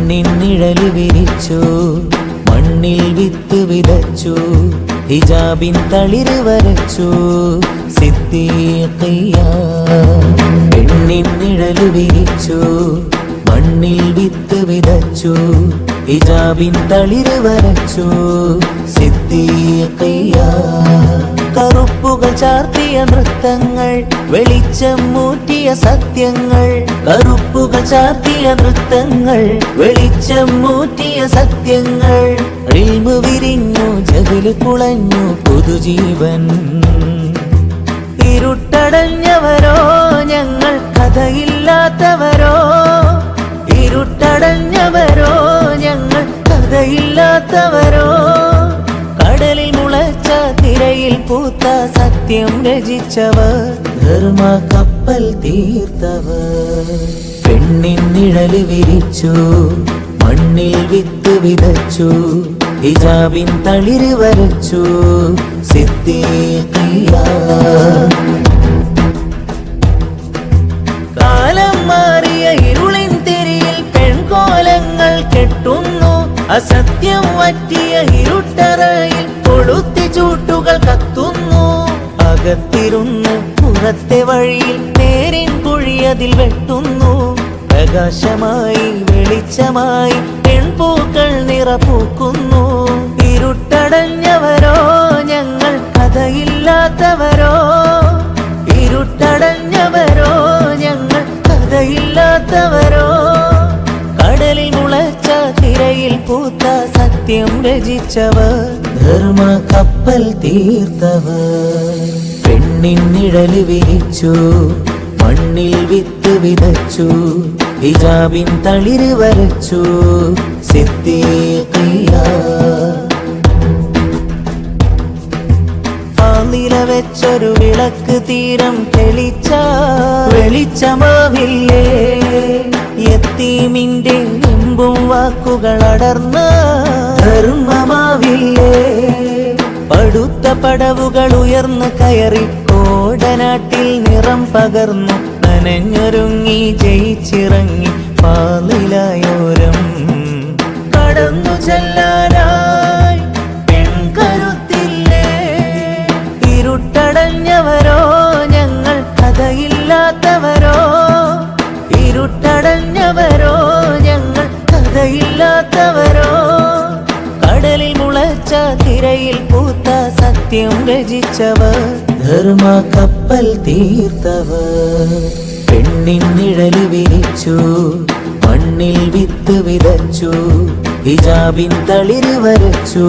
പെണ്ണിൻ നിഴല് വിരിച്ചു, മണ്ണിൽ വിത്ത് വിതച്ചു, ഹിജാബിൻ തളിര് വരച്ചു സിദ്ദീഖിയ. പെണ്ണിൻ നിഴല് വിരിച്ചു, മണ്ണിൽ വിത്ത് വിതച്ചു, ഹിജാബിൻ തളിര് വരച്ചു സിദ്ദീഖിയ. കറുപ്പുകൾ ചാർത്തിയ നൃത്തങ്ങൾ, വെളിച്ചം മൂറ്റിയ സത്യങ്ങൾ. കറുപ്പുകൾ ചാർത്തിയ നൃത്തങ്ങൾ, വെളിച്ചം മൂറ്റിയ സത്യങ്ങൾ. ഇൽമു വിരിഞ്ഞു, ജഹ്ല് കുളഞ്ഞു, പുതുജീവൻ. ഇരുട്ടടഞ്ഞവരോ ഞങ്ങൾ, കഥയില്ലാത്തവരോ. ഇരുട്ടടഞ്ഞവരോ ഞങ്ങൾ, കഥയില്ലാത്തവരോ. കടലിൽ മുളച്ച തിരയിൽ പൂത്ത സത്യം രചിച്ചവർ, ധർമ്മ കപ്പൽ തീർത്തവർ. പെണ്ണിൻ നിഴല് വിരിച്ചു, മണ്ണിൽ വിത്ത് വിതച്ചു, ഹിജാബിൻ തളിര് വരച്ചു സിദ്ദീഖിയ. കാലം മാറിയ ഇരുളിൻ തിരിയിൽ പെൺകോലങ്ങൾ കെട്ടുന്നു. അസത്യം വറ്റിയ ഇരുട്ടറയിൽ കൊളുത്തി ചൂട്ടുകൾ കത്തുന്നു. അകത്തിരുന്ന് പുറത്തെ വഴിയിൽ നേരിൻ കുഴിയതിൽ വെട്ടുന്നു. പ്രകാശമായി വെളിച്ചമായി പെൺപൂക്കൾ നിറപൂക്കുന്നു. ഇരുട്ടടഞ്ഞവരോ ഞങ്ങൾ, കഥയില്ലാത്തവരോ. ഇരുട്ടടഞ്ഞവരോ ഞങ്ങൾ, കഥയില്ലാത്തവരോ. കടലിൽ മുളച്ച തിരയിൽ പൂത്ത സത്യം രചിച്ചവർ, ധർമ്മ കപ്പൽ തീർത്തവർ. പെണ്ണിൻ നിഴല് വിരിച്ചു, മണ്ണിൽ വിത്ത് വിതച്ചു, ഹിജാബിൻ തളിര് വരച്ചു സിദ്ദീഖിയ. ഫാളില വെച്ചൊരു വിളക്ക് തീരം തെളിച്ച വെളിച്ചമാവില്ലേ. യത്തീമിന്റെ എമ്പും വാക്കുകൾ അടർന്ന ധർമ്മമാവില്ലേ. പടുത്ത പടവുകൾ ഉയർന്നു കയറി കോടനാട്ടിൽ നിറം പകർന്നു. നനഞ്ഞൊരുങ്ങി ജയിച്ചിറങ്ങി ഫാളിലായോരം. കടന്നു ചെല്ലാനായി പെൺകരുത്തില്ലേ. ഇരുട്ടടഞ്ഞവരോ ഞങ്ങൾ, കഥയില്ലാത്തവരോ. ഇരുട്ടടഞ്ഞവരോ ഞങ്ങൾ, കഥയില്ലാത്തവരോ. കടലിൽ മുളച്ച തിരയിൽ പൂത്ത സത്യം രചിച്ചവർ, ധർമ്മ കപ്പൽ തീർത്തവർ. പെണ്ണിൻ നിഴല് വിരിച്ചു, മണ്ണിൽ വിത്ത് വിതച്ചു, ഹിജാബിൻ തളിര് വരച്ചു